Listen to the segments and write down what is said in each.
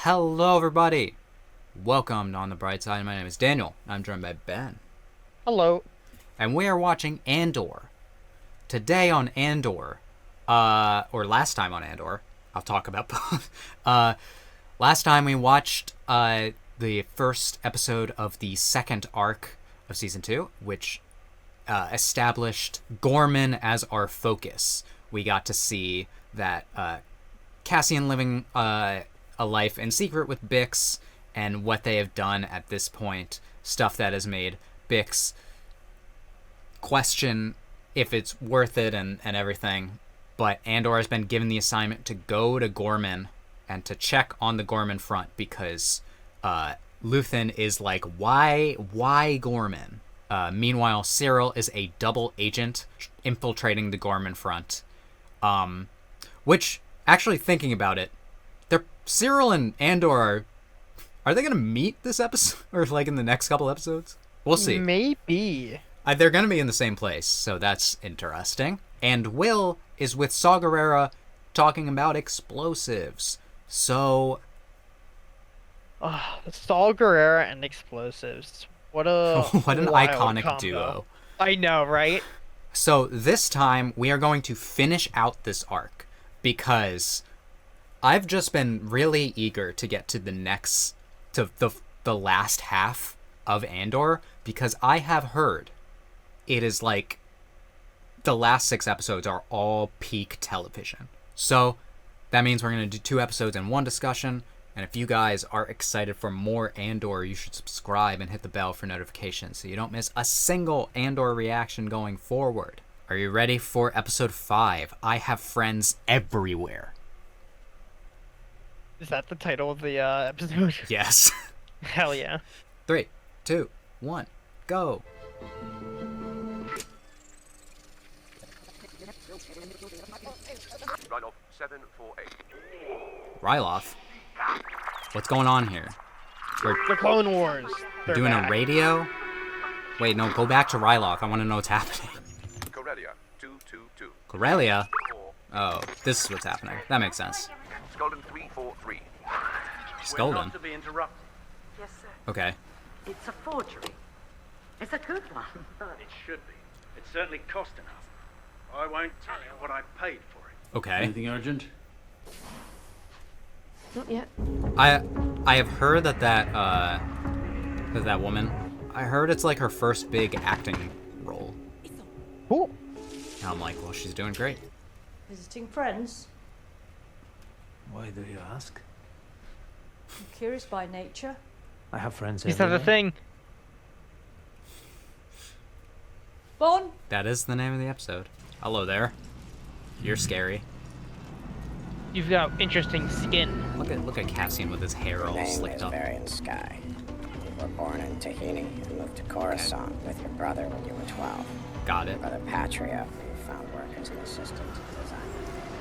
Hello, everybody. Welcome to On the Bright Side. My name is Daniel. I'm joined by Ben. Hello. And we are watching Andor. Today on Andor, or last time on Andor, I'll talk about both. Last time we watched the first episode of the second arc of Season 2, which established Gorman as our focus. We got to see that Cassian living a life in secret with Bix and what they have done at this point. Stuff that has made Bix question if it's worth it and everything. But Andor has been given the assignment to go to Gorman and to check on the Gorman front because Luthen is like, why Gorman? Meanwhile, Cyril is a double agent infiltrating the Gorman front. Which, actually thinking about it, Cyril and Andor are they going to meet this episode? Or like in the next couple episodes? We'll see. Maybe. They're going to be in the same place, so that's interesting. And Will is with Saw Gerrera talking about explosives. So... Saul Gerrera and explosives. What an iconic combo. duo. I know, right? So this time, we are going to finish out this arc. Because I've just been really eager to get to the next... to the last half of Andor. Because I have heard... it is like the last 6 episodes are all peak television. So that means we're going to do 2 episodes and 1 discussion. And if you guys are excited for more Andor, you should subscribe and hit the bell for notifications so you don't miss a single Andor reaction going forward. Are you ready for episode 5? I have friends everywhere. Is that the title of the episode? Yes. Hell yeah. 3, 2, 1, go. Ryloff 748. Ryloff? What's going on here? We're The Clone Wars. They're doing back. a radio? Wait, no, go back to Ryloth. I want to know what's happening. Corellia 222. Corellia? Oh, this is what's happening. That makes sense. Skolden 343. Skolden? Not to be interrupted. Yes, sir. Okay. It's a forgery. It's a good one. It should be. It certainly cost enough. I won't tell you what I paid for it. Okay. Anything urgent? Not yet. I have heard that woman, I heard it's like her first big acting role. Cool. And I'm like, well, she's doing great. Visiting friends? Why do you ask? I'm curious by nature. I have friends Is that a thing? Bon? That is the name of the episode. Hello there. You're scary. You've got interesting skin. Look at Cassian with his hair all Name slicked is up. Varian Sky. You were born in Tahini and moved to Coruscant with your brother when you were 12. Got it. Brother Patria, you found work as an assistant designer.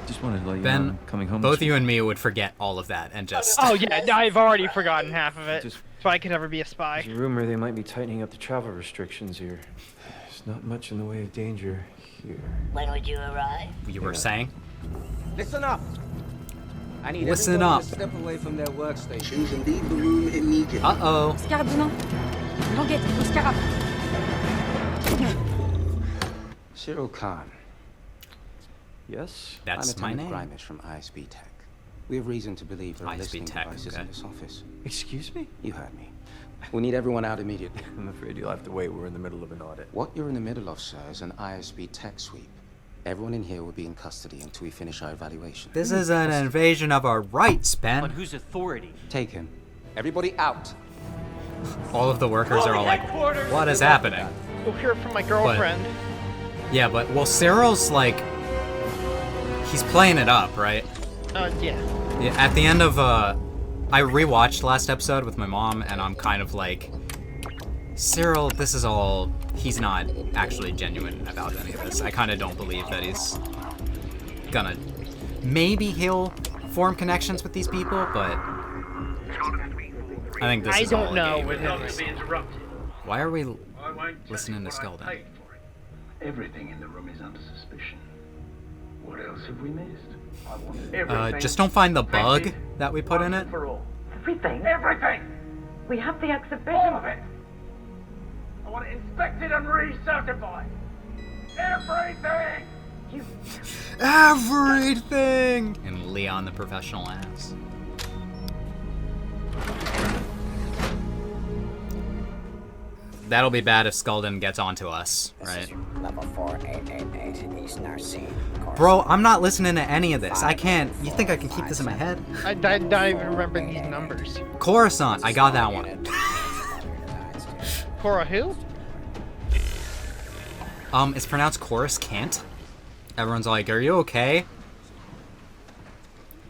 Just wanted to let you know Ben, I'm coming home. both you and me would forget all of that and just... Oh yeah, I've already forgotten half of it. Just- So I could never be a spy. There's a rumor they might be tightening up the travel restrictions here. There's not much in the way of danger here. When would you arrive? You were saying? Listen up. I need Listen everyone up. to step away from their workstations and leave the room immediately. Uh-oh. Scarabina. Languette, le scarab. Cyril Khan. Yes? That's I'm my Lieutenant name. Grimace from ISB Tech. We have reason to believe there are ISB listening Tech, devices okay. in this office. Excuse me? You heard me. We need everyone out immediately. I'm afraid you'll have to wait. We're in the middle of an audit. What you're in the middle of, sir, is an ISB Tech sweep. Everyone in here will be in custody until we finish our evaluation. This is an invasion of our rights, On Ben. whose authority? Take him. Everybody out. All of the workers are all like, what is happening? You'll hear it from my girlfriend. Yeah, but, well, Cyril's like, he's playing it up, right? Yeah. Yeah, at the end of, I rewatched last episode with my mom, and I'm kind of like, Cyril, this is all, he's not actually genuine about any of this. I kind of don't believe that he's gonna, maybe he'll form connections with these people, but I think this I is all don't a know game. with Not him. to be interrupted. Why are we I won't tell listening you to what I Skeldon? paid for it. Everything in the room is under suspicion. What else have we missed? I want everything. just don't find the bug that we put in it. For all. Everything? Everything! We have the exhibition. All of it! I want it inspected and recertified! Everything! You... Everything! And Leon the professional ass. That'll be bad if Skulden gets onto us, This right? is level 4888 East Narcine. Bro, I'm not listening to any of this. I can't. You think I can keep this in my head? I don't even remember these numbers. Coruscant, I got that one. Cora who? It's pronounced Coruscant. Everyone's like, are you okay?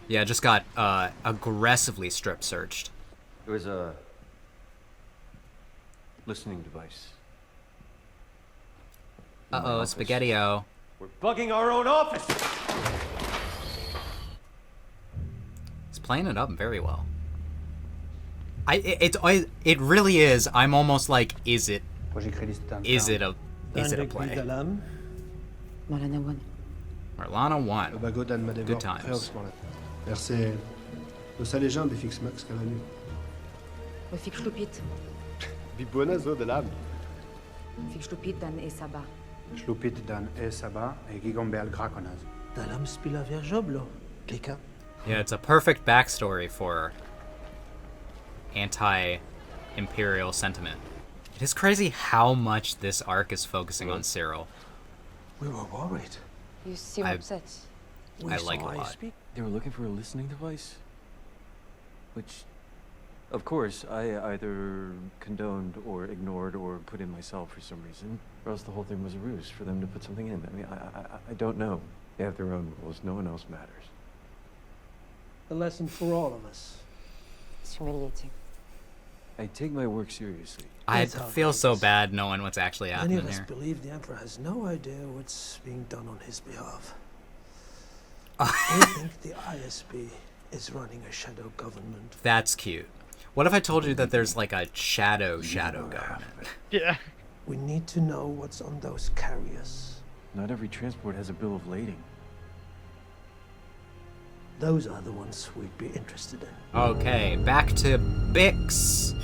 Yeah, just got aggressively strip searched. There was a listening device. Uh-oh, Spaghetti-O. We're bugging our own office! He's playing it up very well. It really is. I'm almost like, is it a play? Marlana 1. Good times. Fique lupit. Bibuena zo de lab. Fique lupit dan e saba. Slupit dan e saba e gigombel krakonas. Dalam spila verjoblo. Klika. Yeah, it's a perfect backstory for anti-imperial sentiment. It is crazy how much this arc is focusing on Cyril. We were worried. You seem upset. I like it a lot. They were looking for a listening device, which, of course, I either condoned or ignored or put in myself for some reason, or else the whole thing was a ruse for them to put something in. I mean, I don't know. They have their own rules. No one else matters. A lesson for all of us. It's humiliating. I take my work seriously. I feel so bad knowing what's actually Many happening of us here. believe the Emperor has no idea what's being done on his behalf. I think the ISB is running a shadow government. That's cute. What if I told you that there's like a shadow government? Yeah. We need to know what's on those carriers. Not every transport has a bill of lading. Those are the ones we'd be interested in. Okay, back to Bix.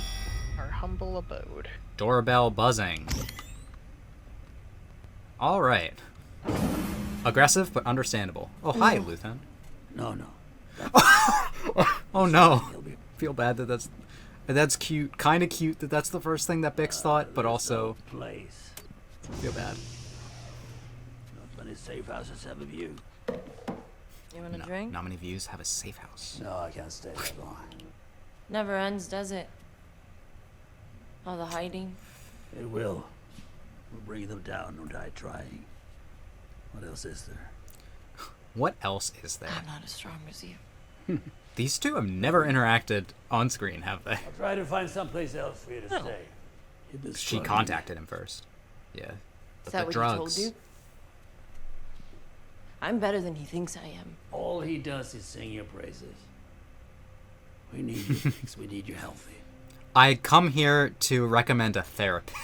Our humble abode. Doorbell buzzing. All right. Aggressive but understandable. Oh, hi, Luthen. No. Oh no. Feel bad that that's cute. Kind of cute that that's the first thing that Bix thought, but also Place. feel bad. Not many safe houses have a view. You want a drink? Not many views have a safe house. No, I can't stay that long. Never ends, does it? All the hiding. It will. We'll bring them down and die trying. What else is there? What else is there? I'm not as strong as you. These two have never interacted on screen, have they? I'll try to find someplace else for you to stay. You've been She struggling. contacted him first. Yeah. Is But that the what drugs. he told you? I'm better than he thinks I am. All he does is sing your praises. We need you, Bix. We need you healthy. I come here to recommend a therapist.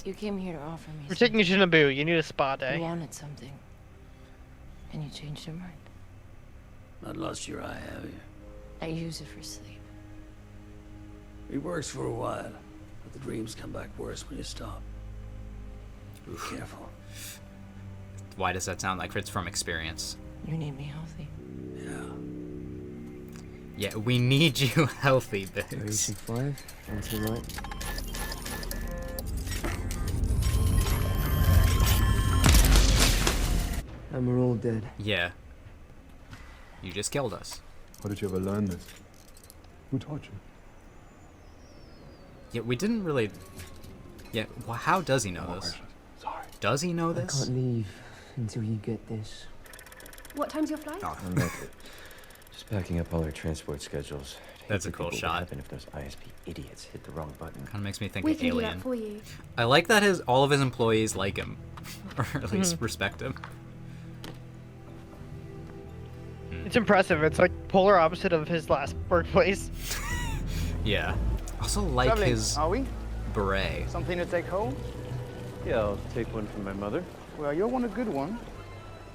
You came here to offer me We're taking you to Naboo. You need a spa You day. wanted something. And you changed your mind. Not lost your eye, have you? I use it for sleep. It works for a while, but the dreams come back worse when you stop. Be careful. Why does that sound like it's from experience? You need me healthy. Yeah, we need you healthy, Bix. 5, on to the right. And we're all dead. Yeah. You just killed us. How did you ever learn this? Who taught you? Yeah, we didn't really... Yeah, well, how does he know this? Sorry. Does he know I this? can't leave until you get this. What time's your flight? I'm back. Just packing up all our transport schedules. That's a cool What would shot. happen if those ISP idiots hit the wrong button? Kind of makes me think We of can do Alien. that for you. I like that all of his employees like him, or at least respect him. It's impressive. It's like polar opposite of his last workplace. Yeah. Also like Traveling, his are we? beret. Something to take home? Yeah, I'll take one from my mother. Well, you're one a good one.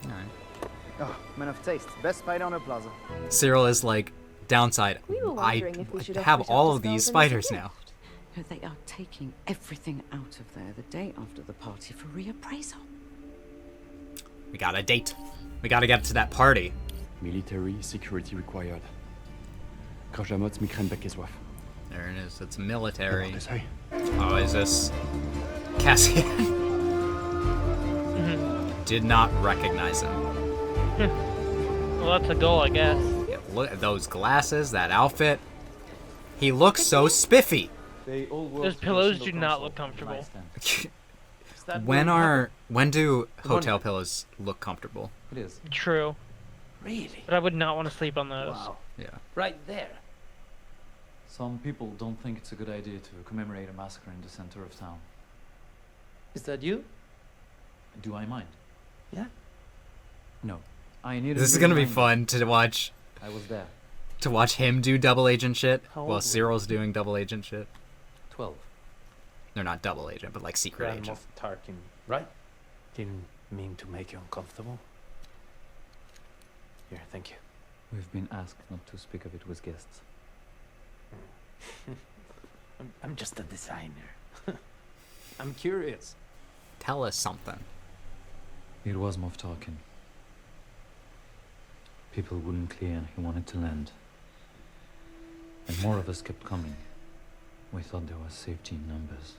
Alright. Oh, man of taste. Best spider on the plaza. Cyril is like Downside, We were I wondering if we should have offer it up all to of these Skulls as a spiders now. No, they are taking everything out of there the day after the party for reappraisal. We got a date. We gotta get to that party. Military security required. Quand je la motte, m'écrane bec et soif. There it is. It's military. Comment ça? Oh, is this Cassian? Did not recognize him. Well, that's a goal, I guess. Yeah, look at those glasses, that outfit. He looks so spiffy. Those pillows do not look comfortable. When do hotel pillows look comfortable? It is. True. Really? But I would not want to sleep on those. Wow. Yeah. Right there. Some people don't think it's a good idea to commemorate a massacre in the center of town. Is that you? Do I mind? Yeah. No. I need. This is gonna be fun to watch. I was there. To watch him do double agent shit How old while were Cyril's doing double agent shit. 12. They're not double agent, but like secret Grand agent. Moff Tarkin, right? Didn't mean to make you uncomfortable. Here, thank you. We've been asked not to speak of it with guests. I'm just a designer. I'm curious. Tell us something. It was Moff Tarkin. People wouldn't clear and he wanted to land. And more of us kept coming. We thought there was safety in numbers.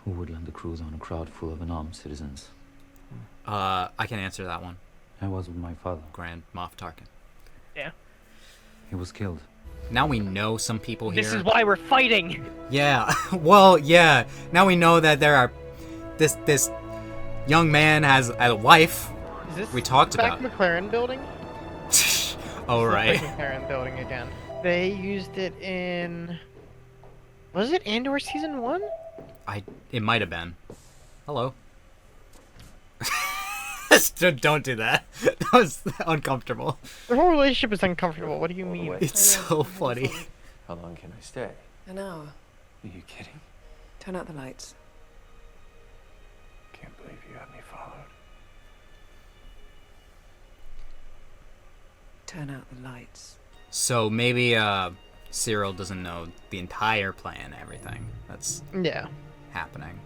Who would land the cruise on a crowd full of unarmed citizens? I can answer that one. I was with my father. Grand Moff Tarkin. Yeah. He was killed. Now we know some people here. This is why we're fighting. Yeah. Well, yeah. Now we know that there are this young man has a wife. Is this we talked back about. McLaren building? Oh, It's right. the McLaren building again. They used it in. Was it Andor season 1? It might have been. Hello. Don't do that. That was uncomfortable. The whole relationship is uncomfortable. What do you mean? It's so funny. How long can I stay? An hour. Are you kidding? Turn out the lights. Can't believe you had me followed. Turn out the lights. So maybe Cyril doesn't know the entire plan, everything that's happening.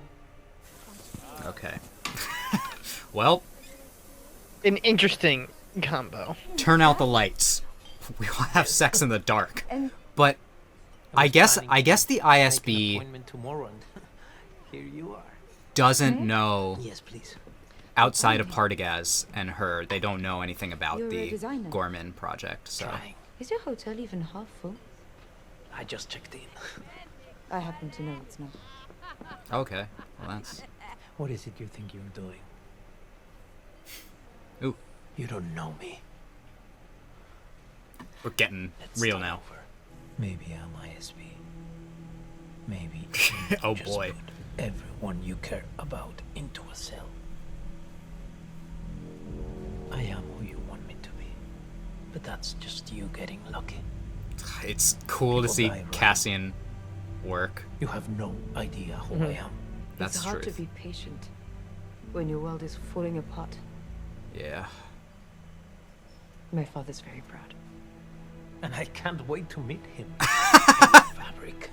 Okay. Well, an interesting combo. Turn out the lights. We will have sex in the dark. But I guess the ISB tomorrow and here you are. doesn't know. Yes, please. Outside of Partagas and her, they don't know anything about You're a the designer. Gorman project. So Is your hotel even half full? I just checked in. I happen to know it's not. okay, well that's. What is it you think you're doing? Ooh, You don't know me. we're getting real now. Maybe I'm ISB. Maybe Oh just boy. put everyone you care about into a cell. I am who you want me to be. But that's just you getting lucky. It's cool to People see die, right? Cassian work. You have no idea who I am. That's it's hard truth. to be patient when your world is falling apart. Yeah. My father's very proud. And I can't wait to meet him. Fabric.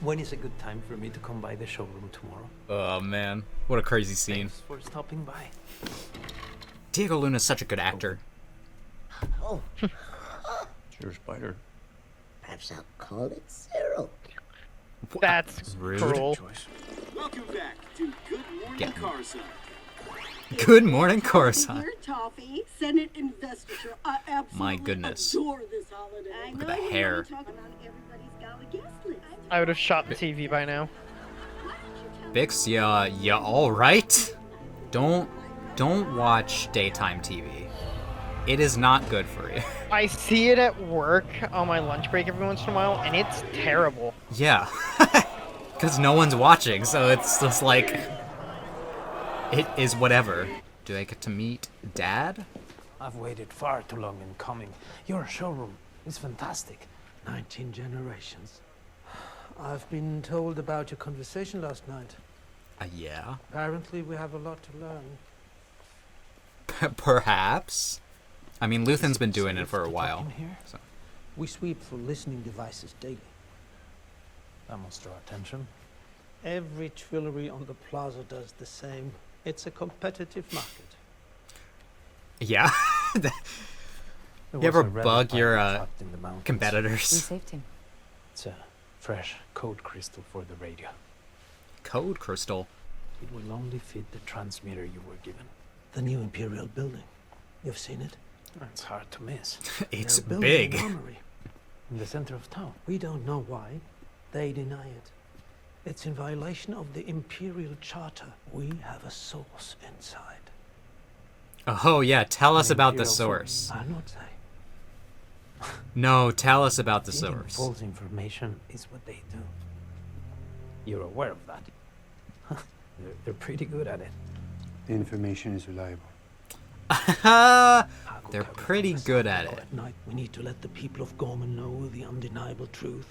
When is a good time for me to come by the showroom tomorrow? Oh man, what a crazy scene. Thanks for stopping by. Diego Luna's such a good actor. Oh, Sure, Spider. perhaps I'll call it Cyril. That's Rude. cruel. Welcome back to Good Morning Coruscant. Good morning, Coruscant. Dear Toffee, Senate investiture. I absolutely My goodness. adore this holiday. I Look at know the we hair. already talked about everybody's gala guest list. I would have shot the TV by now. Bix, yeah, all right. Don't watch daytime TV. It is not good for you. I see it at work on my lunch break every once in a while, and it's terrible. Yeah, because no one's watching, so it's just like it is whatever. Do I get to meet Dad? I've waited far too long in coming. Your showroom is fantastic. 19 generations. I've been told about your conversation last night. Yeah. Apparently we have a lot to learn. Perhaps. I mean, Luthen's been doing it for a To while. talk in here? So. We sweep for listening devices daily. That must draw attention. Every Twillery on the plaza does the same. It's a competitive market. Yeah. There You was ever a rebel bug your pilot trapped in the mountains. We competitors? saved him. It's a fresh code crystal for the radio. Code crystal. It will only fit the transmitter you were given. The new Imperial building. You've seen it? It's hard to miss. It's They're building big. an armory. In the center of town. We don't know why. They deny it. It's in violation of the Imperial Charter. We have a source inside. Oh yeah, tell us An about the Imperial source. I'll not say. No, tell us about the Feeding source. false information is what they do. You're aware of that. They're pretty good at it. The information is reliable. They're pretty good at it. At night, we need to let the people of Gorman know the undeniable truth.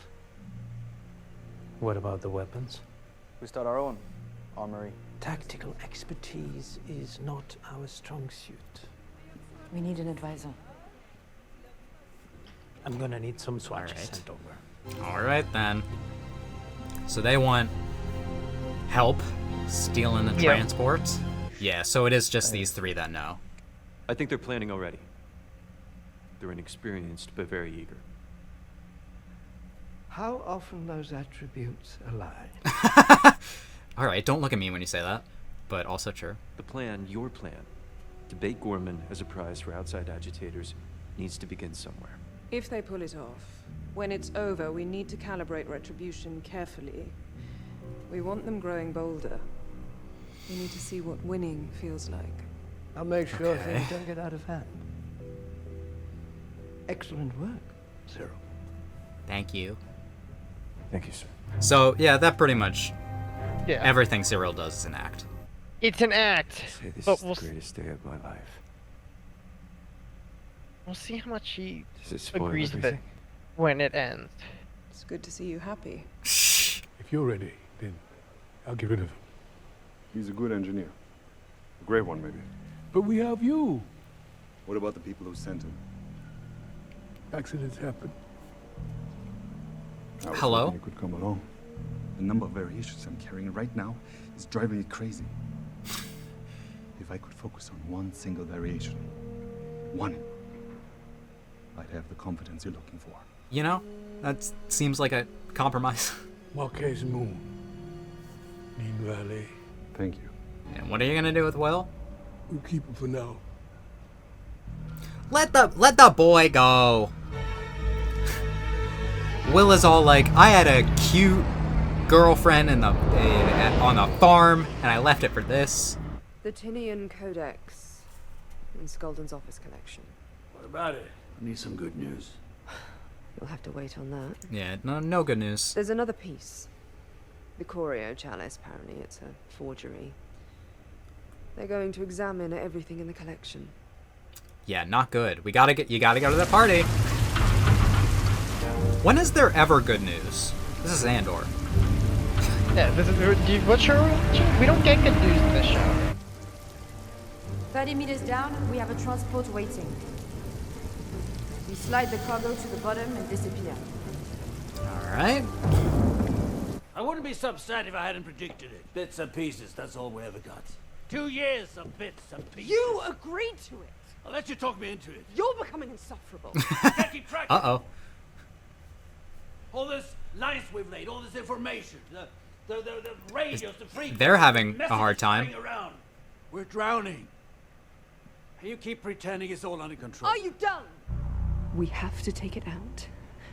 What about the weapons? We start our own armory. Tactical expertise is not our strong suit. We need an advisor. I'm gonna need some swatches Alright. sent over. Alright then. So they want help stealing the Yep. transports? Yeah, so it is just these three that know. I think they're planning already. They're inexperienced, but very eager. How often those attributes align? Alright, don't look at me when you say that. But also true. The plan, your plan, to bait Gorman as a prize for outside agitators, needs to begin somewhere. If they pull it off, when it's over, we need to calibrate retribution carefully. We want them growing bolder. We need to see what winning feels like. I'll make sure Okay. things don't get out of hand. Excellent work, Cyril. Thank you. Thank you, sir. So, yeah, that pretty much Yeah. everything Cyril does is an act. It's an act. Say this But is we'll, the greatest day of my life. we'll see how much he Does it spoil agrees with it everything? when it ends. It's good to see you happy. If you're ready, then I'll get rid of him. He's a good engineer. A great one, maybe. But we have you. What about the people who sent him? Accidents happen. I was Hello? hoping he could come along. The number of variations I'm carrying right now is driving me crazy. If I could focus on one single variation, one, I'd have the confidence you're looking for. You know, that seems like a compromise. Marquez Moon. Neen Valley. Thank you. And what are you gonna do with Will? We'll keep him for now. Let the boy go. Will is all like, I had a cute girlfriend in the on a farm, and I left it for this. The Tinian Codex in Skulden's office collection. What about it? I need some good news. You'll have to wait on that. Yeah, no good news. There's another piece. The Corio Chalice, apparently. It's a forgery. They're going to examine everything in the collection. Yeah, not good. You gotta go to the party. When is there ever good news? This is Andor. Yeah, this is what show are we watching? We don't get good news in this show. 30 meters down, we have a transport waiting. We slide the cargo to the bottom and disappear. Alright. I wouldn't be so upset if I hadn't predicted it. Bits and pieces, that's all we ever got. 2 years of bits and pieces. You agreed to it! I'll let you talk me into it. You're becoming insufferable. Can't keep track of it. Uh-oh. All this lines we've laid, all this information, the radios, the frequencies, They're having the a hard time. messages flying around. We're drowning. And you keep pretending it's all under control. Are you done? We have to take it out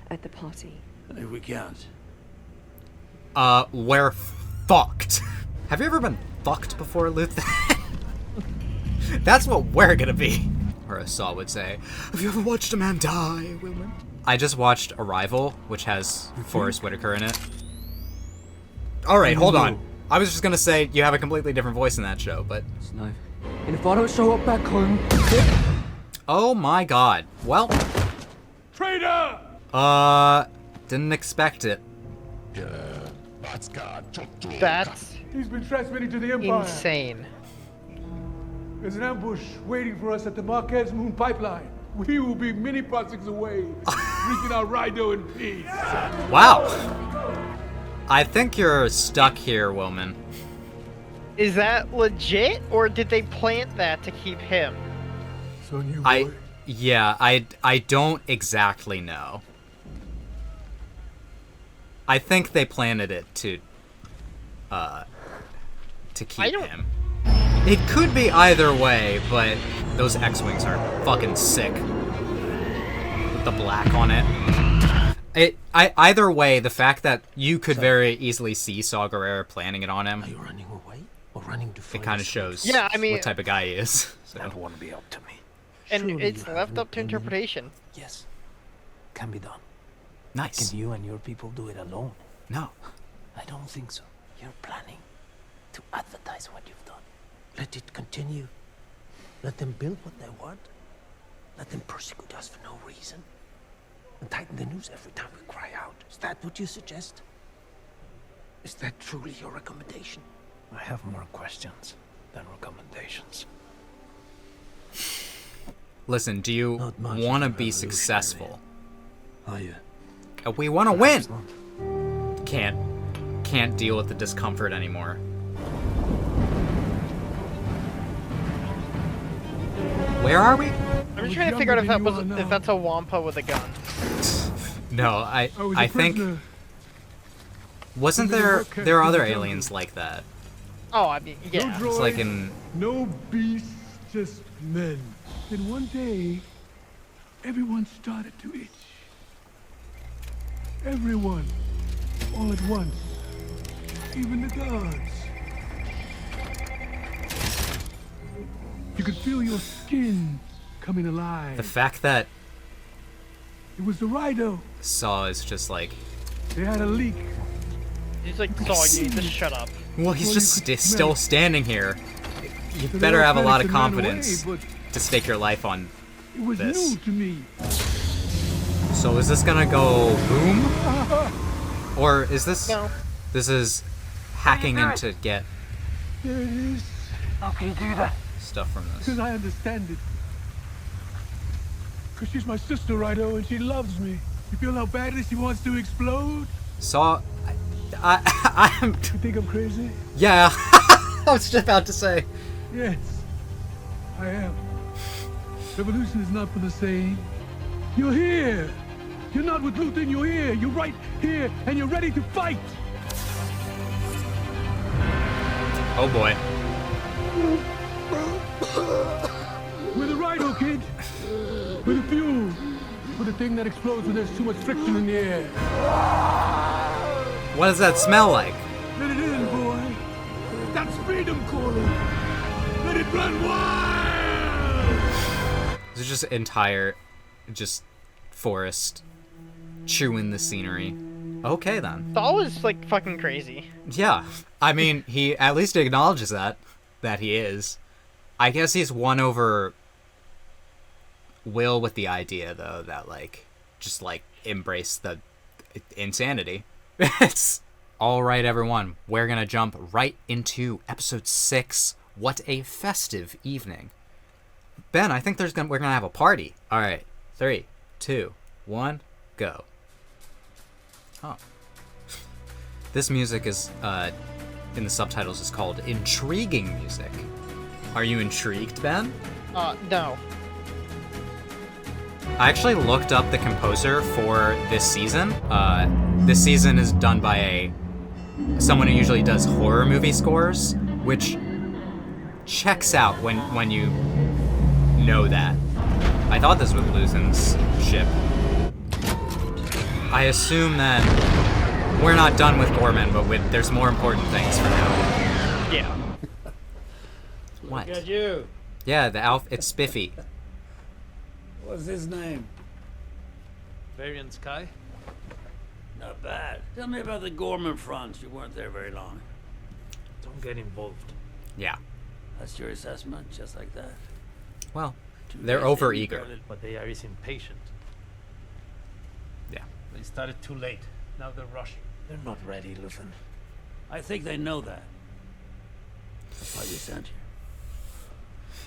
at the party. And if we can't, We're fucked. Have you ever been fucked before, Luthen? That's what we're gonna be. Or as Saw would say, have you ever watched a man die, Wilmer? I just watched Arrival, which has Forrest Whitaker in it. Alright, hold on. I was just gonna say you have a completely different voice in that show, but... And if I don't show up back home... Oh my god. Well... Traitor! Didn't expect it. That's He's been transmitting to the Empire. insane. There's an ambush waiting for us at the Marquez Moon pipeline. we will be many parsecs away, drinking our Rhino in peace. Wow. I think you're stuck here, Wilman. Is that legit, or did they plant that to keep him? Yeah, I don't exactly know. I think they planted it to keep him. It could be either way, but those X-Wings are fucking sick. With the black on it. Either way, the fact that you could very easily see Saw Gerrera planning it on him. Are you running away or running to find It kind of shows what type of guy he is. So. That won't be up to me. And Surely it's you left have up to an opinion? interpretation. Yes. Can be done. Nice. Can you and your people do it alone? No. I don't think so. You're planning to advertise what you've done. Let it continue. Let them build what they want. Let them persecute us for no reason. And tighten the news every time we cry out. Is that what you suggest? Is that truly your recommendation? I have more questions than recommendations. Listen, do you want to be successful? Are you? We want to win. Can't deal with the discomfort anymore. Where are we? I'm just trying to figure out if that's a Wampa with a gun. No, I think wasn't there are other aliens like that? Oh, I mean, yeah. It's like in No beasts, just men. Then one day, everyone started to itch. Everyone, all at once, even the gods. You could feel your skin coming alive. the fact that It was the Rhino. Saw is just like, They had a leak. He's like, Saw, you just shut up. well, he's just still standing here. You better have a lot of confidence to stake your life on It was this. new to me. So is this gonna go boom? Or is this... No. This is hacking in to get There it is. How can you do that? stuff from this. Because I understand it. Because she's my sister, Rhino, and she loves me. You feel how badly she wants to explode? Saw... I'm... You think I'm crazy? Yeah. I was just about to say. Yes, I am. Revolution is not for the same. You're here. You're not with Luthen, you're here. You're right here, and you're ready to fight. Oh boy. We're the Rhino, kid. We're the fuel. We're the thing that explodes when there's too much friction in the air. What does that smell like? Let it in, boy. That's freedom calling. Let it run wild. This is just entire... just forest. Chewing the scenery. Okay, then. Saw was like fucking crazy. Yeah. I mean, he at least acknowledges that he is. I guess he's won over Will with the idea, though, that, like, just, like, embrace the insanity. It's... Alright, everyone. We're gonna jump right into episode 6. What a festive evening. Ben, I think we're gonna have a party. Alright. 3, 2, 1, go. Oh. This music is, in the subtitles, is called Intriguing Music. Are you intrigued, Ben? No. I actually looked up the composer for this season. This season is done by someone who usually does horror movie scores, which checks out when you know that. I thought this was Luthen's ship. I assume that we're not done with Gorman, but there's more important things for now. Yeah. What? Look at you. Yeah, it's spiffy. What's his name? Varian Sky? Not bad. Tell me about the Gorman fronts. You weren't there very long. Don't get involved. Yeah. That's your assessment, just like that. Well, they're overeager. But they are impatient. Yeah. They started too late. Now they're rushing. They're not ready, Luthen. I think they know that. That's why they sent you.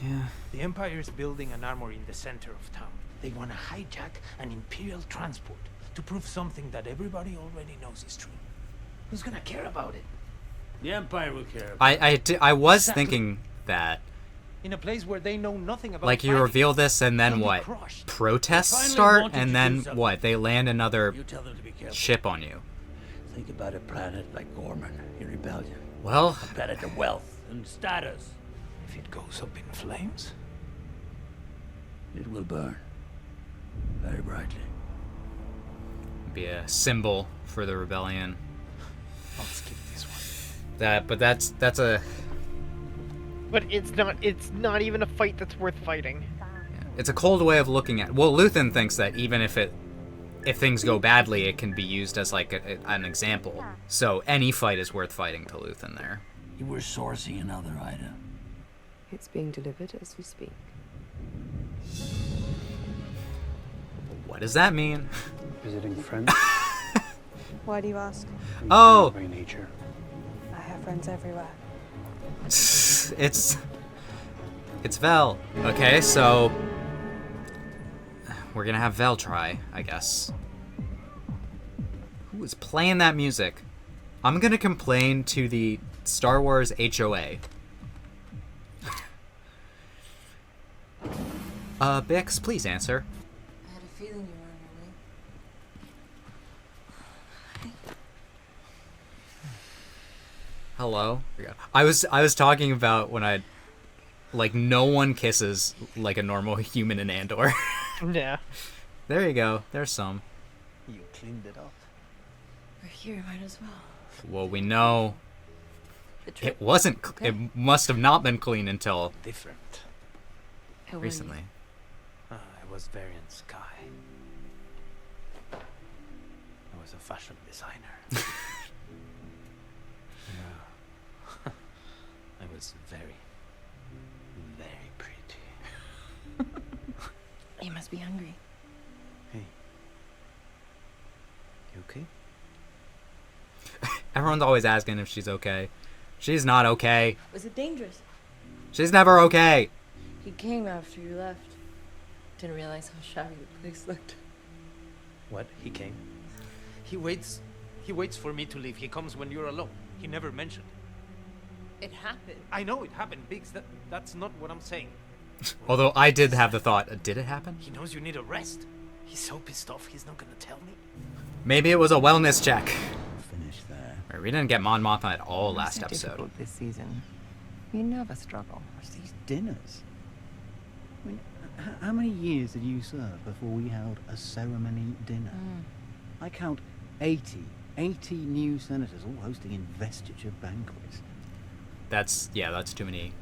Yeah. The Empire is building an armory in the center of town. They want to hijack an Imperial transport to prove something that everybody already knows is true. Who's gonna care about it? The Empire will care about I was thinking that. In a place where they know nothing about Like, you fighting, reveal this, and then they'll be what? crushed. Protests They finally start, wanted and to then do something. what? They land another You tell them to be careful. ship on you. Think about a planet like Gorman in rebellion. Well, A planet of wealth and status. If it goes up in flames, It will burn. Very brightly. be a symbol for the rebellion. I'll skip this one. That's a. But it's not even a fight that's worth fighting. It's a cold way of looking at. Well, Luthen thinks that even if things go badly, it can be used as like an example. So any fight is worth fighting to Luthen there. You were sourcing another item. It's being delivered as we speak. What does that mean? Visiting friends? Why do you ask? Oh! By nature. I have friends everywhere. It's Vel. Okay, so we're gonna have Vel try, I guess. Who is playing that music? I'm gonna complain to the Star Wars HOA. Bix, please answer. I had a feeling you were on your way. Hello. I was talking about when no one kisses like a normal human in Andor. Yeah. There you go. There's some. You cleaned it up. We're here, might as well. Well, we know The trip. it wasn't. Okay. It must have not been clean until Different. How were recently. I was Variant Sky. I was a fashion designer. Yeah. I was very, very pretty. You must be hungry. Hey. You okay? Everyone's always asking if she's okay. She's not okay. Was it dangerous? She's never okay. He came after you left. Didn't realize how shabby the place looked. What? He came? He waits for me to leave. He comes when you're alone. He never mentioned it. It happened. I know it happened, Biggs. That's not what I'm saying. Although I did have the thought, did it happen? He knows you need a rest. He's so pissed off, he's not gonna tell me. Maybe it was a wellness check. Finish there. Right, we didn't get Mon Mothma at all last So episode. difficult this season. You never struggle. What's these dinners? I mean, how many years did you serve before we held a ceremony dinner? I count 80 new senators all hosting investiture banquets. That's too many.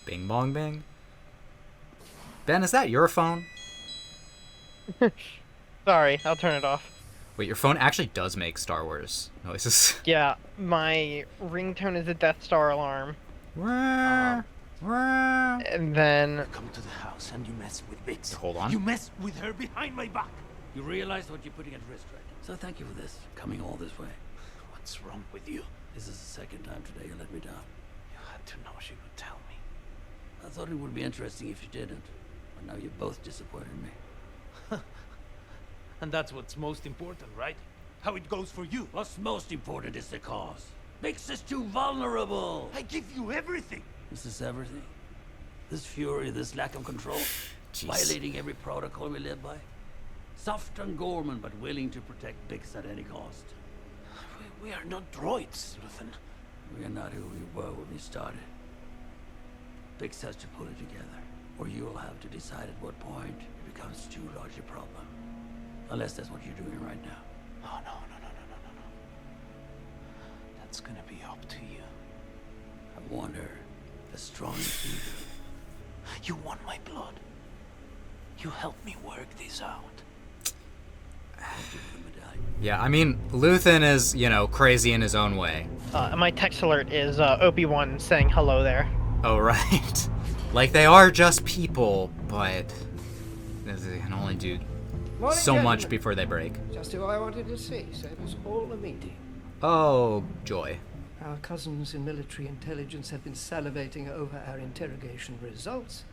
Bing bong bing. Ben, is that your phone? Sorry, I'll turn it off. Wait, your phone actually does make Star Wars noises. Yeah, my ringtone is a Death Star alarm. And then Come to the house and you mess with Biggs. Hold on. You mess with her behind my back. You realize what you're putting at risk, right? So thank you for this, coming all this way. What's wrong with you? This is the second time today you let me down. You had to know she would tell me. I thought it would be interesting if you didn't. But now you both disappointed me. And that's what's most important, right? How it goes for you. What's most important is the cause. Makes us too vulnerable. I give you everything. Is this everything? This fury, this lack of control? Jeez. Violating every protocol we live by? Soft and Gorman, but willing to protect Bix at any cost. We are not droids, Luthen. We are not who we were when we started. Bix has to pull it together, or you'll have to decide at what point it becomes too large a problem. Unless that's what you're doing right now. Oh, no. That's gonna be up to you. I want her as strong as you do. You want my blood. You help me work this out. Yeah, I mean, Luthen is, crazy in his own way. my text alert is Obi-Wan saying hello there. Oh, right. Like, they are just people, but they can only do Morning, so much gentlemen. before they break. Just who I wanted to see, so it was all a meeting. Oh, joy. Our cousins in military intelligence have been salivating over our interrogation results,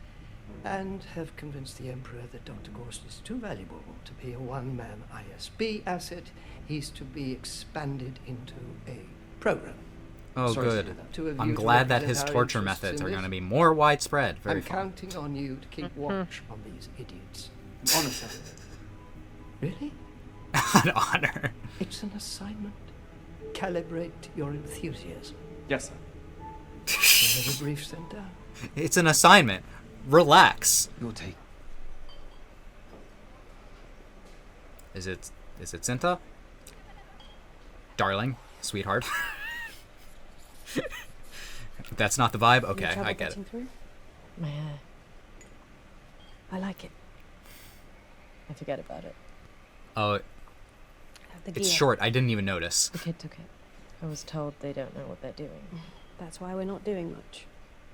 and have convinced the Emperor that Dr. Gorst is too valuable to be a one-man ISB asset. He's to be expanded into a program. Oh, Sorry to good. hear that. Two of you I'm to glad that his represent our torture interests methods in are this. going to be more widespread. Very I'm fun. counting on you to keep watch on these idiots. Honor, sir. Really? An honor. It's an assignment. Calibrate your enthusiasm. Yes, sir. Where are the briefs sent down? It's an assignment. Relax. Your take. Is it Cinta? Darling, sweetheart. That's not the vibe? Okay, I get it. My hair. I like it. I forget about it. Oh, The it's gear. short. I didn't even notice. The kid took it. I was told they don't know what they're doing. That's why we're not doing much.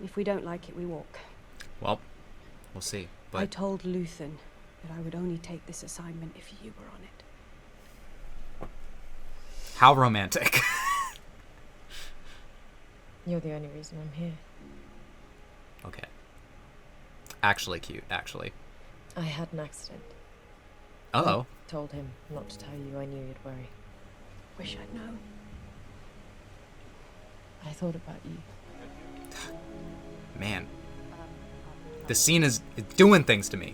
If we don't like it, we walk. Well, we'll see. I But told Luthen that I would only take this assignment if you were on it. how romantic. You're the only reason I'm here. Okay. Actually cute, actually. I had an accident. Uh-oh. I told him not to tell you. I knew you'd worry. Wish I'd known. I thought about you. Man. The scene is doing things to me.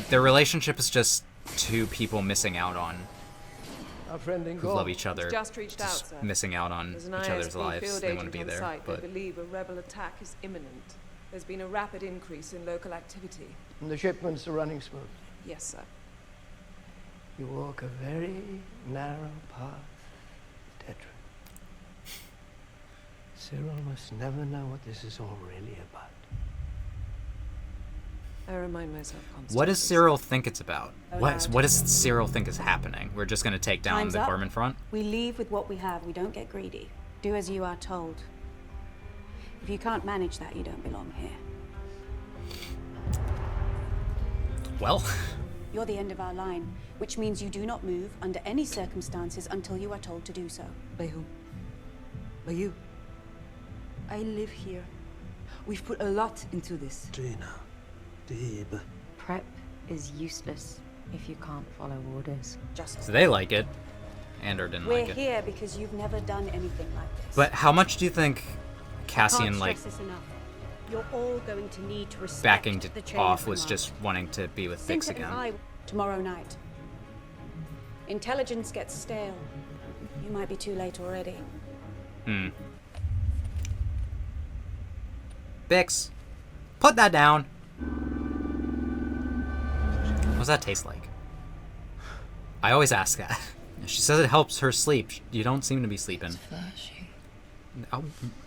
Their relationship is just two people missing out on Our friend in who love each other. Just reached out, sir. Missing out on There's each an other's ISP lives. field They want to agent be on there, site. but They believe a rebel attack is imminent. There's been a rapid increase in local activity. And the shipments are running smooth. Yes, sir. You walk a very narrow path, Tetra. Cyril must never know what this is all really about. I remind myself constantly. what does Cyril think it's about? Oh, What does Cyril think is happening? We're just gonna take down Time's the up. Gorman front? We leave with what we have. We don't get greedy. Do as you are told. If you can't manage that, you don't belong here. Well, You're the end of our line, which means you do not move under any circumstances until you are told to do so. By whom? By you? I live here. We've put a lot into this. Jaina. Debe. Prep is useless if you can't follow orders. Just so they like it. Andor didn't We're like it. here because you've never done anything like this. But how much do you think Cassian, Can't like, stress this enough. You're all going to need to respect backing the chain off of was command. just wanting to be with Vix Cinta and again? I tomorrow night. Intelligence gets stale. You might be too late already. Vix, put that down. What does that taste like? I always ask that. She says it helps her sleep. You don't seem to be sleeping. Flashy. Oh,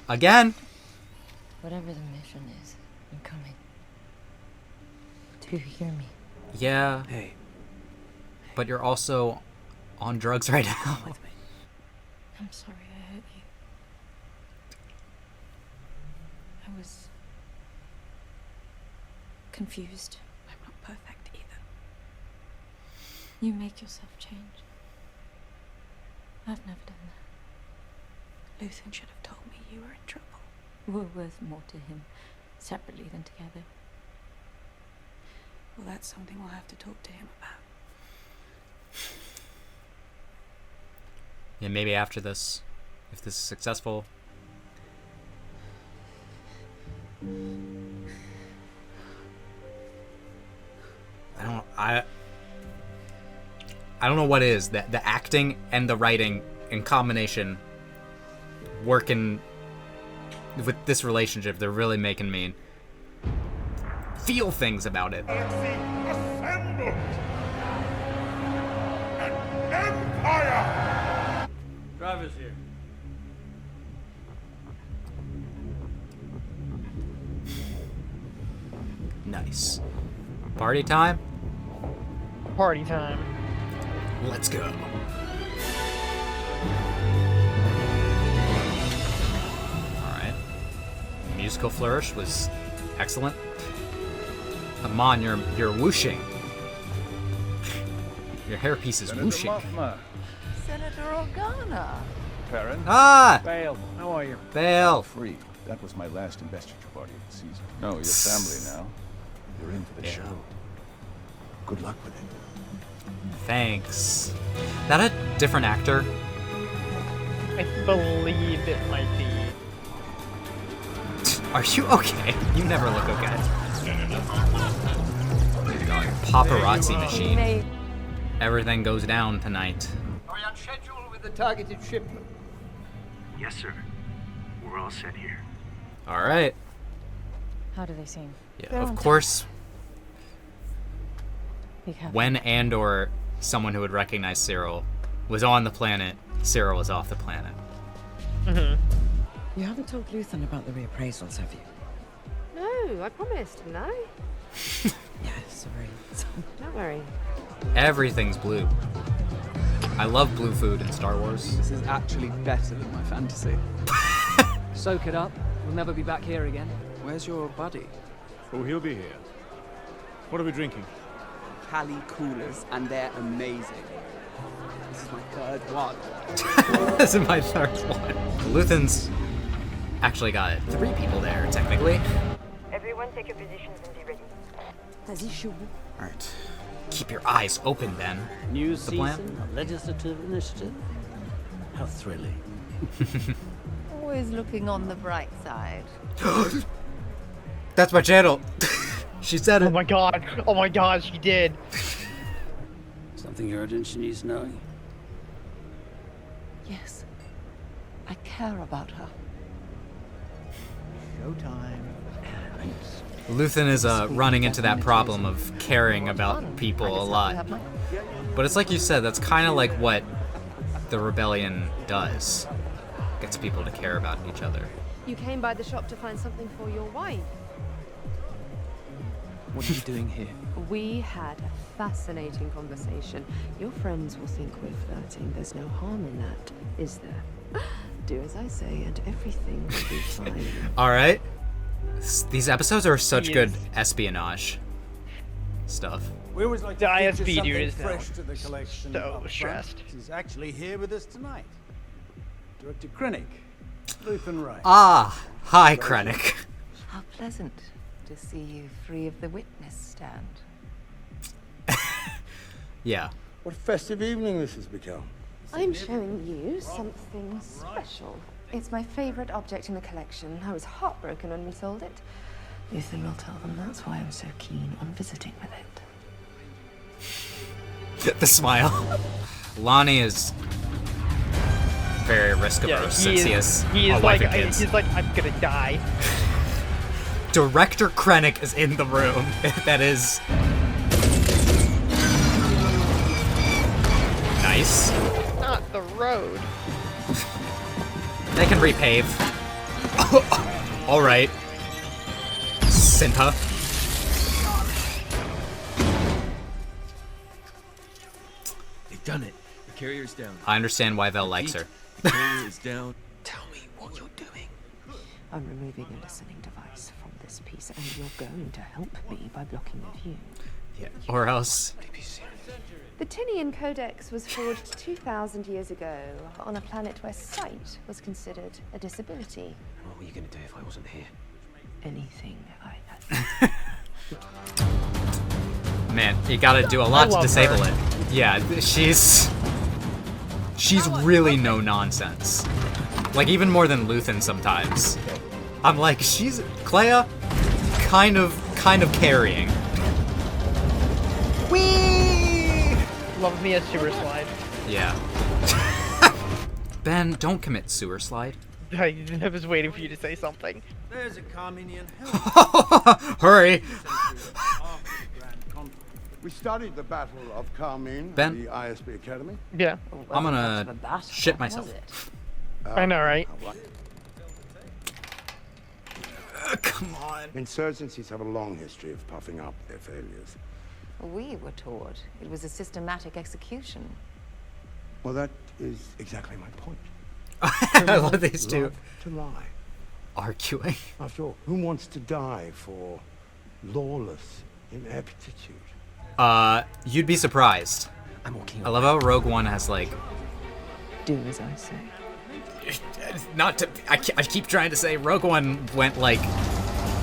again? Whatever the mission is, I'm coming. Do you hear me? Yeah. Hey. But you're also on drugs right now. I'm sorry I hurt you. I was confused. I'm not perfect either. You make yourself change. I've never done that. Luthen should have told me you were in trouble. We're worth more to him separately than together. Well, that's something we'll have to talk to him about. Yeah, maybe after this, if this is successful. I don't know what is that the acting and the writing in combination working with this relationship. They're really making me feel things about it. Assembled! An empire! Driver's here. Nice. Party time? Party time. Let's go. Alright. Musical flourish was excellent. Amon, you're whooshing. Your hairpiece is whooshing. Senator Organa. Perrin. Ah! Bale. How are you? Bale. Free. That was my last investiture party of the season. No, you're family now. You're in for the show. Good luck with it. Thanks. That a different actor? I believe it might be. Are you okay? You never look okay. Paparazzi machine. Everything goes down tonight. Are you on schedule with the targeted shipment? Yes, sir. We're all set here. All right. How do they seem? Yeah, They're of on course. Be careful. When Andor, someone who would recognize Cyril, was on the planet, Cyril was off the planet. You haven't told Luthen about the reappraisals, have you? No, I promised, didn't I? Yeah, sorry. Don't worry. Everything's blue. I love blue food in Star Wars. This is actually better than my fantasy. Soak it up. We'll never be back here again. Where's your buddy? Oh, he'll be here. What are we drinking? Cali coolers, and they're amazing. This is my third one. This is my third one. Luthen's actually got 3 people there, technically. Everyone take your positions and be ready. Alright. Keep your eyes open, Ben. New The plan? season of legislative initiative. How thrilling. Always looking on the bright side. That's my channel. She said it. Oh my god. Oh my god, she did. Something urgent she needs knowing. Yes. I care about her. Showtime. Luthen is running into that problem of caring about people a lot. But it's like you said, that's kind of like what the rebellion does. Gets people to care about each other. You came by the shop to find something for your wife. What are you doing here? We had a fascinating conversation. Your friends will think we're flirting. There's no harm in that, is there? Do as I say and everything will be fine. Alright. These episodes are such good espionage stuff. We always like to The feature ISB something dude is now fresh to the collection. so up front. stressed. He's actually here with us tonight. Director Krennic, Luthen Wright. Ah, hi, Krennic. How pleasant to see you free of the witness stand. Yeah. What a festive evening this has become. I'm showing you something special. It's my favorite object in the collection. I was heartbroken when we sold it. Luthen will tell them that's why I'm so keen on visiting with it. The smile. Lonnie is very risk averse since he has a wife and kids. He's like, I'm gonna die. Director Krennic is in the room. That is nice. Not the road. They can repave. All right. Cinta. They've done it. The carrier's down. I understand why Vel likes her. The carrier is down. Tell me what you're doing. I'm removing a listening device from this piece, and you're going to help me by blocking the view. Yeah. Or else. The Tinian Codex was forged 2,000 years ago on a planet where sight was considered a disability. What were you going to do if I wasn't here? Anything I had. Man, you gotta do a lot to love disable her. it. Yeah, she's really no nonsense. Like even more than Luthen sometimes. I'm like, she's Clea, kind of carrying. Whee! Love me a sewer slide. Yeah. Ben, don't commit sewer slide. I was waiting for you to say something. There's a Carminian Hurry! We studied the Battle of Carmine Ben? at the ISB Academy. Yeah. I'm gonna shit myself. I know, right? Come on. Insurgencies have a long history of puffing up their failures. We were taught it was a systematic execution. Well, that is exactly my point. I love these two. Love to lie. Arguing. After all, who wants to die for lawless ineptitude? You'd be surprised. I love how Rogue One has like Do as I say. not to. I keep trying to say Rogue One went like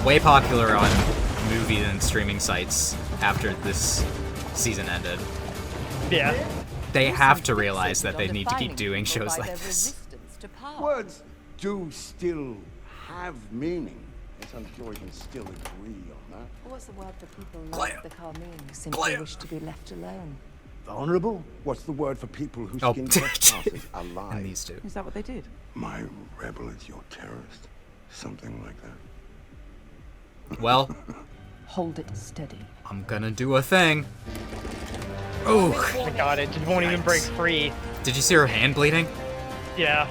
way popular on movie and streaming sites after this season ended. Yeah. They have to realize that they need to keep doing shows like this. Words do still have meaning. Yes, I'm sure we can still agree on that. What's the word for people like the Carmine who simply wish to be left alone? Vulnerable? What's the word for people who skin trespasses alive? And these two. Is that what they did? My rebel is your terrorist. Something like that. Well, hold it steady. I'm gonna do a thing. Oh my god, it just won't even break free. Did you see her hand bleeding? Yeah.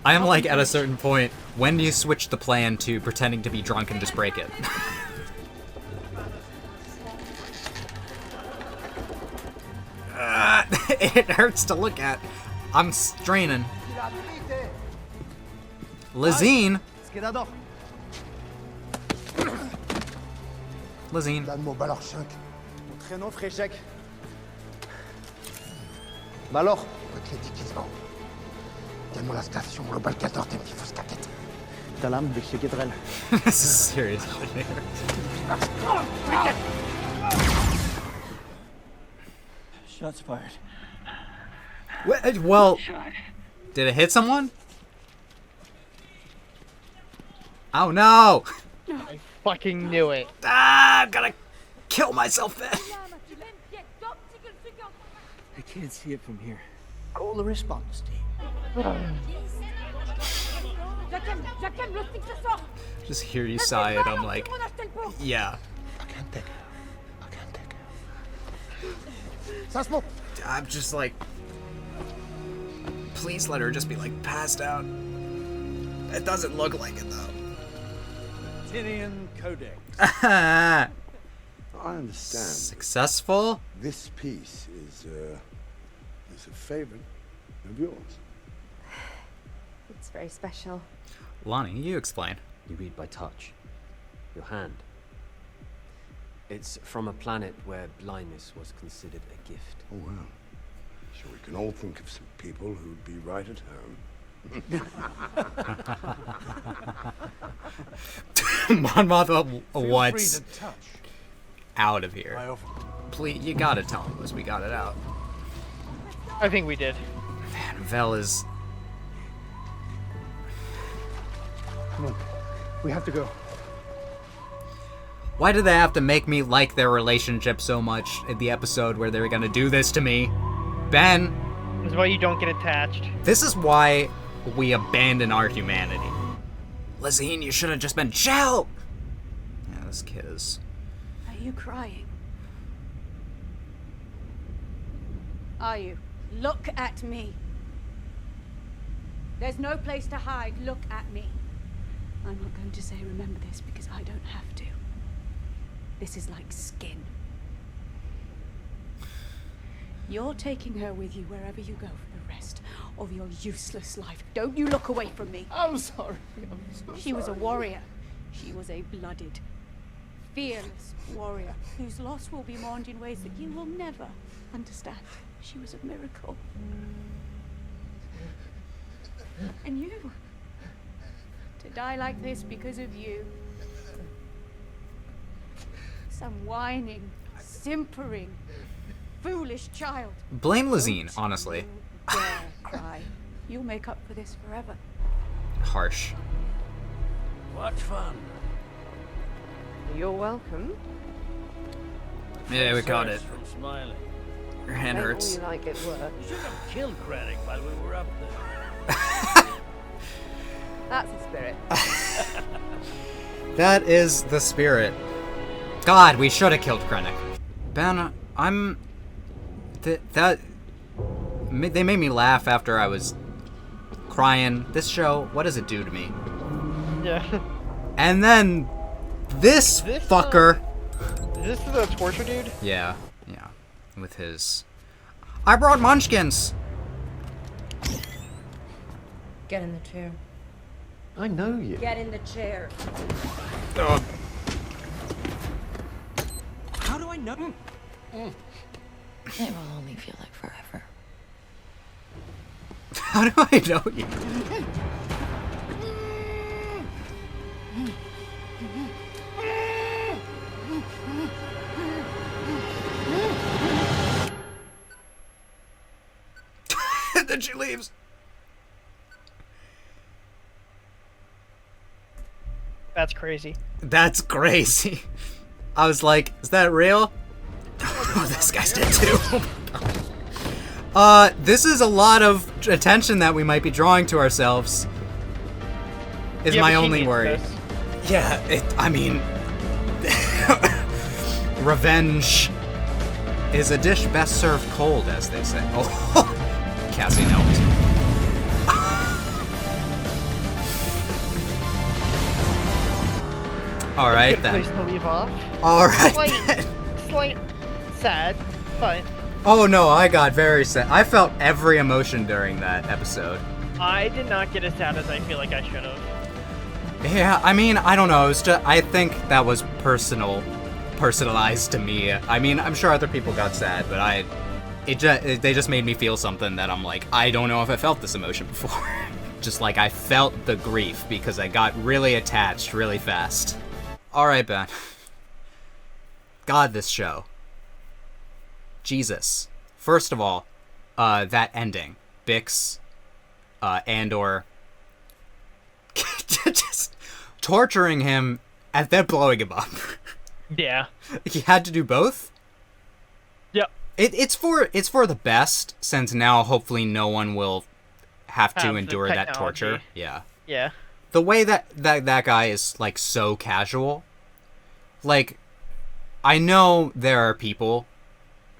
I am like at a certain point. When do you switch the plan to pretending to be drunk and just break it? It hurts to look at. I'm straining. Lizine. Lizine. Prénom Fréchec. Bah alors? Athlétiquement. Donne-moi la station, Global 14, t'es petit fausse caquette. T'as l'âme de chez Guedrel. This is serious. Shots fired. Well, did it hit someone? Oh no! I fucking knew it. Ah, I'm gonna kill myself then. I can't see it from here. Call the response team. Just hear you sigh and I'm like, yeah. I can't take it. I'm just like, please let her just be like passed out. It doesn't look like it though. Tinian Codex. I understand. Successful? This piece is a favorite of yours. It's very special. Lonnie, you explain. You read by touch. Your hand. It's from a planet where blindness was considered a gift. Oh, well. Sure, we can all think of some people who'd be right at home. Mon Mothma wants out of here. Please, you gotta tell us we got it out. I think we did. Man, Vel is... Come on. We have to go. Why do they have to make me like their relationship so much in the episode where they're gonna do this to me? Ben! This is why you don't get attached. This is why we abandon our humanity. Lizine, you should have just been chill! Yeah, this kid is... Are you crying? Are you? Look at me. There's no place to hide. Look at me. I'm not going to say remember this because I don't have to. This is like skin. You're taking her with you wherever you go for the rest of your useless life. Don't you look away from me. I'm sorry. She was a warrior. She was a blooded, fearless warrior whose loss will be mourned in ways that you will never understand. She was a miracle. And you, to die like this because of you. Some whining, simpering, foolish child. Blame Lizine, honestly. Dare cry. You'll make up for this forever. Harsh. What fun. You're welcome. Yeah, we got it. From smiling. Your hand Make all hurts. you like at work. You should have killed Krennic while we were up there. That's the spirit. That is the spirit. God, we should have killed Krennic. Ben, I'm... They made me laugh after I was crying. This show, what does it do to me? Yeah. And then this fucker... Is this the torture dude? Yeah, yeah. With his... I brought munchkins! Get in the chair. I know you. Get in the chair. Ugh. How do I know? It will only feel like forever. How do I know you? And then she leaves. That's crazy. That's crazy. I was like, is that real? Oh, this guy's dead too. This is a lot of attention that we might be drawing to ourselves. Is Yeah, my but she only needs worry. this. Yeah, I mean, revenge is a dish best served cold, as they say. Oh, Cassie helped. All right Good then. place to leave off. All right then. Slight sad, but Oh no, I got very sad. I felt every emotion during that episode. I did not get as sad as I feel like I should have. Yeah, I mean, I don't know. It's just, I think that was personalized to me. I mean, I'm sure other people got sad, but they just made me feel something that I'm like, I don't know if I felt this emotion before. Just like I felt the grief because I got really attached really fast. All right, Ben. God, this show. Jesus. First of all, that ending. Bix, Andor, just torturing him and then blowing him up. Yeah. He had to do both? Yep. It's for the best, since now hopefully no one will have to Have the endure that technology. torture. Yeah. Yeah. The way that guy is, like, so casual. Like, I know there are people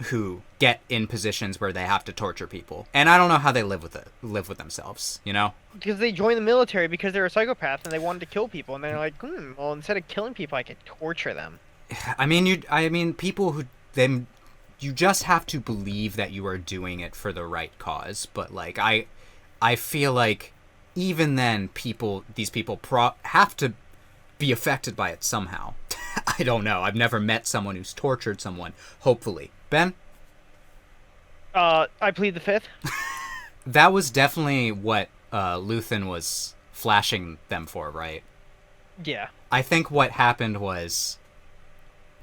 who get in positions where they have to torture people, and I don't know how they live with themselves, you know? Because they joined the military because they're a psychopath and they wanted to kill people, and they're like, well, instead of killing people, I could torture them. I mean, people who then you just have to believe that you are doing it for the right cause. But like, I feel like even then, these people have to be affected by it somehow. I don't know. I've never met someone who's tortured someone. Hopefully, Ben. I plead the fifth. That was definitely what Luthen was flashing them for, right? Yeah. I think what happened was,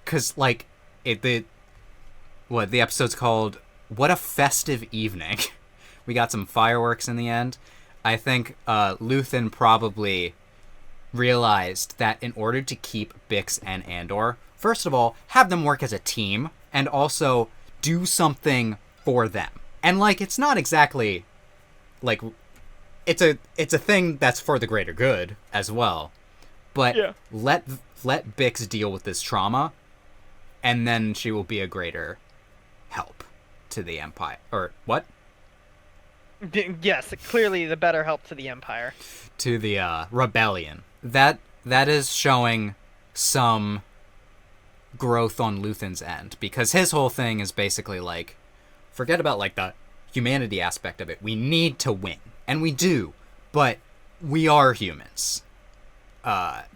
cause like the episode's called "What a Festive Evening." We got some fireworks in the end. I think Luthen probably realized that in order to keep Bix and Andor, first of all, have them work as a team, and also do something for them. And like, it's not exactly like it's a thing that's for the greater good as well. But yeah. let Bix deal with this trauma, and then she will be a greater help to the Empire. Or what? Yes, clearly the better help to the Empire. To the rebellion. That is showing some growth on Luthen's end, because his whole thing is basically like, forget about like the humanity aspect of it. We need to win, and we do, but we are humans.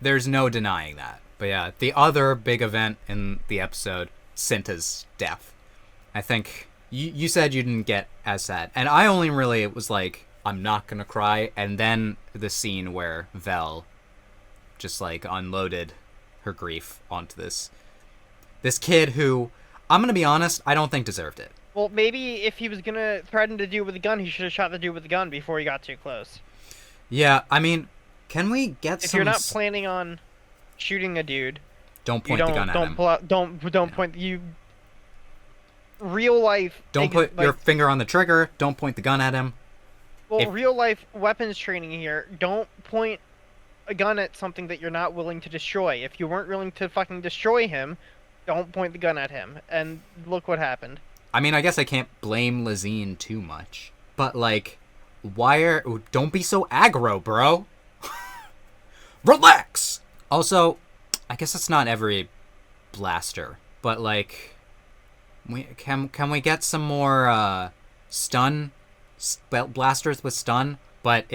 There's no denying that. But yeah, the other big event in the episode, Cinta's death. I think you said you didn't get as sad, and I only really, it was like, I'm not gonna cry, and then the scene where Vel just like unloaded her grief onto this kid who, I'm gonna be honest, I don't think deserved it. Well, maybe if he was gonna threaten to do with a gun, he should have shot the dude with the gun before he got too close. Yeah, I mean, can we get if you're not planning on shooting a dude, don't point the gun at him. Pull out, don't point you. Real life. Don't put your finger on the trigger. Don't point the gun at him. Well, real life weapons training here. Don't point a gun at something that you're not willing to destroy. If you weren't willing to fucking destroy him, don't point the gun at him. And look what happened. I mean, I guess I can't blame Lazine too much, but like, don't be so aggro, bro. Relax. Also, I guess it's not every blaster, but like, can we get some more stun blasters with stun? But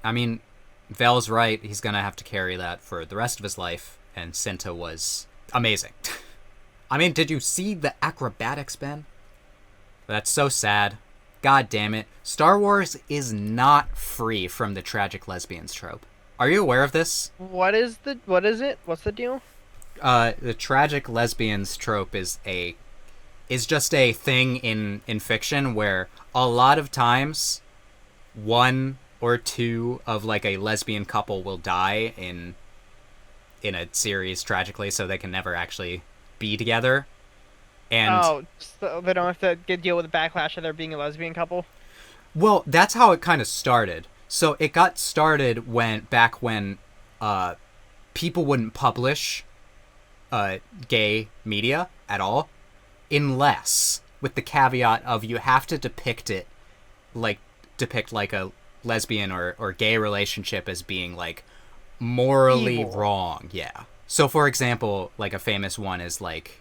I mean, Vel's right. He's gonna have to carry that for the rest of his life, and Cinta was amazing. I mean, did you see the acrobatics, Ben? That's so sad. God damn it. Star Wars is not free from the tragic lesbians trope. Are you aware of this? What is it? What's the deal? The tragic lesbians trope is just a thing in fiction where a lot of times one or two of like a lesbian couple will die in a series tragically, so they can never actually be together. And so they don't have to deal with the backlash of there being a lesbian couple? Well, that's how it kind of started. So it got started back when people wouldn't publish gay media at all, unless with the caveat of you have to depict like a lesbian or gay relationship as being like morally evil. Wrong. Yeah. So for example, like a famous one is like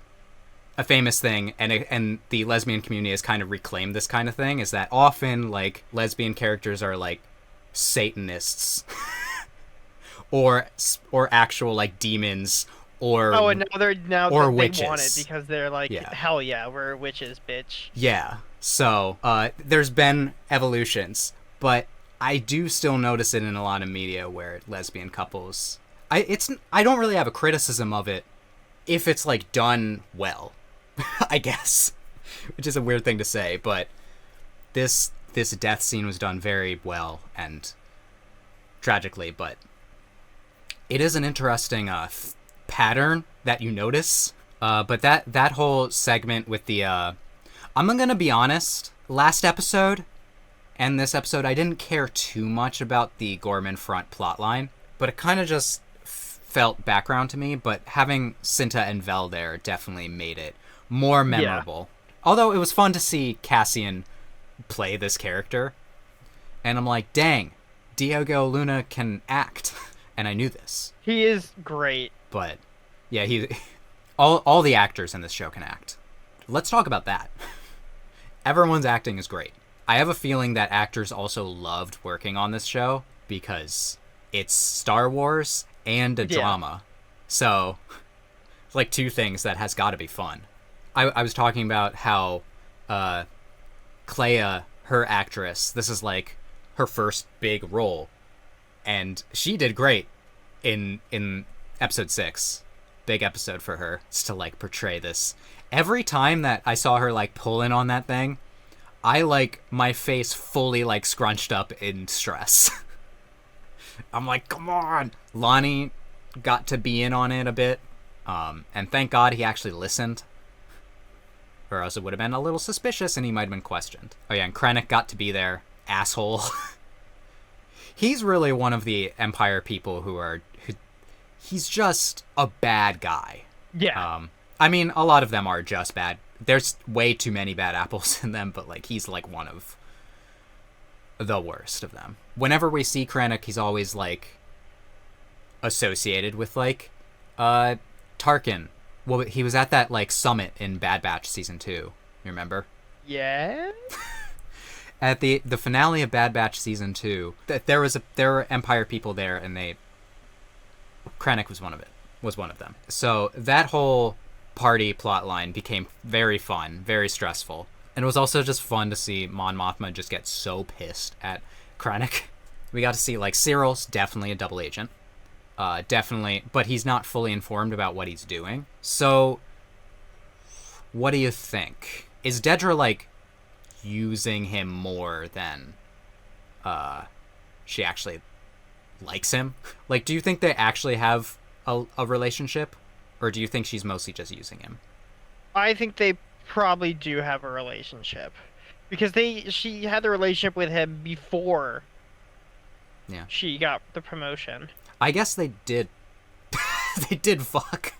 a famous thing, and the lesbian community has kind of reclaimed this kind of thing, is that often like lesbian characters are like Satanists or actual like demons or and now or they witches. want it because they're like, Yeah. hell yeah, we're witches, bitch. Yeah. So there's been evolutions, but I do still notice it in a lot of media where lesbian couples. I don't really have a criticism of it if it's like done well, I guess, which is a weird thing to say, but this death scene was done very well and tragically, but it is an interesting pattern that you notice. But that whole segment with the I'm gonna be honest, last episode and this episode I didn't care too much about the Gorman front plotline, but it kind of just felt background to me, but having Cinta and Vel there definitely made it more memorable. Yeah. Although it was fun to see Cassian play this character, and I'm like, dang, Diego Luna can act, and I knew this. He is great. But yeah, all the actors in this show can act. Let's talk about that. Everyone's acting is great. I have a feeling that actors also loved working on this show because it's Star Wars and a drama. So it's like two things that has got to be fun. I was talking about how Clea, her actress, this is like her first big role, and she did great in episode 6. Big episode for her, is to like portray this. Every time that I saw her like pulling on that thing, I like my face fully like scrunched up in stress. I'm like, come on. Lonnie got to be in on it a bit, and thank God he actually listened, or else it would have been a little suspicious and he might have been questioned. Oh yeah, and Krennic got to be there. Asshole. He's really one of the Empire people who he's just a bad guy. Yeah. I mean, a lot of them are just bad. There's way too many bad apples in them, but like he's like one of the worst of them. Whenever we see Krennic, he's always like associated with like Tarkin. Well, he was at that like summit in Bad Batch season 2. You remember? Yeah. At the finale of Bad Batch season 2, there were Empire people there, and Krennic was one of them. So that whole party plotline became very fun, very stressful. And it was also just fun to see Mon Mothma just get so pissed at Krennic. We got to see, like, Cyril's definitely a double agent. Definitely, but he's not fully informed about what he's doing. So, what do you think? Is Dedra, like, using him more than she actually likes him? Like, do you think they actually have a relationship? Or do you think she's mostly just using him? I think they probably do have a relationship, because she had the relationship with him before she got the promotion. I guess they did. They did fuck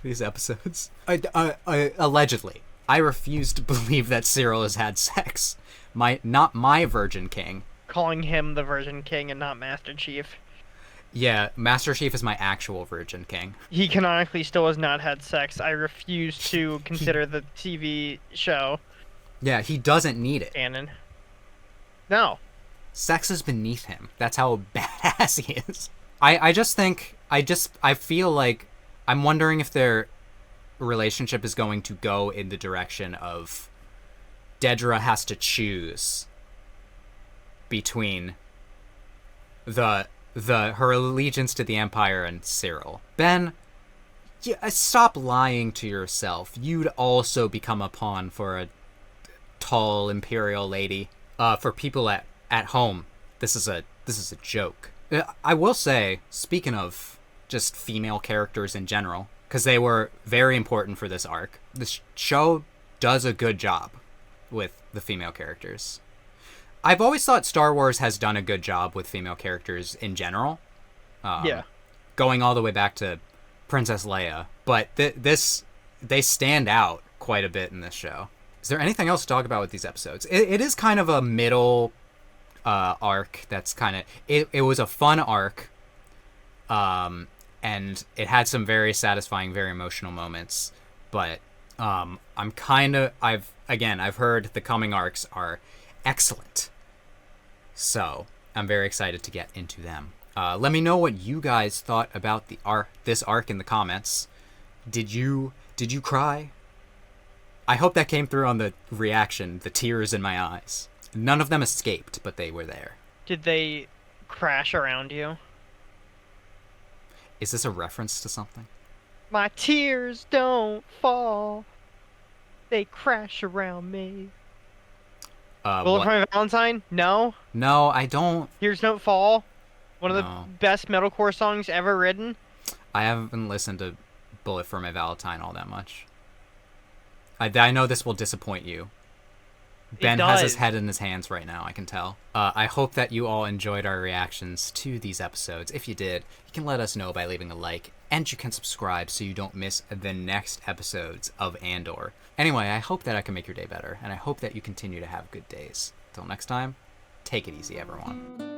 these episodes. Allegedly. I refuse to believe that Cyril has had sex. Not my Virgin King. Calling him the Virgin King and not Master Chief. Yeah, Master Chief is my actual Virgin King. He canonically still has not had sex. I refuse to consider the TV show. Yeah, he doesn't need it. Canon. No. Sex is beneath him. That's how badass he is. I feel like I'm wondering if their relationship is going to go in the direction of Dedra has to choose between her allegiance to the Empire and Cyril. Ben, stop lying to yourself. You'd also become a pawn for a tall Imperial lady. For people at home, this is a joke. I will say, speaking of just female characters in general, because they were very important for this arc, the show does a good job with the female characters. I've always thought Star Wars has done a good job with female characters in general. Yeah. Going all the way back to Princess Leia. But they stand out quite a bit in this show. Is there anything else to talk about with these episodes? It is kind of a middle arc that's kind of... It was a fun arc. And it had some very satisfying, very emotional moments. But I've heard the coming arcs are excellent. So I'm very excited to get into them. Let me know what you guys thought about this arc in the comments. Did you cry? I hope that came through on the reaction, the tears in my eyes. None of them escaped, but they were there. Did they crash around you? Is this a reference to something? My tears don't fall. They crash around me. Bullet for My Valentine? No? No, I don't. Tears Don't Fall? One of the best metalcore songs ever written? I haven't listened to Bullet for My Valentine all that much. I know this will disappoint you. Ben has his head in his hands right now, I can tell. I hope that you all enjoyed our reactions to these episodes. If you did, you can let us know by leaving a like, and you can subscribe so you don't miss the next episodes of Andor. Anyway, I hope that I can make your day better, and I hope that you continue to have good days. Till next time, take it easy, everyone.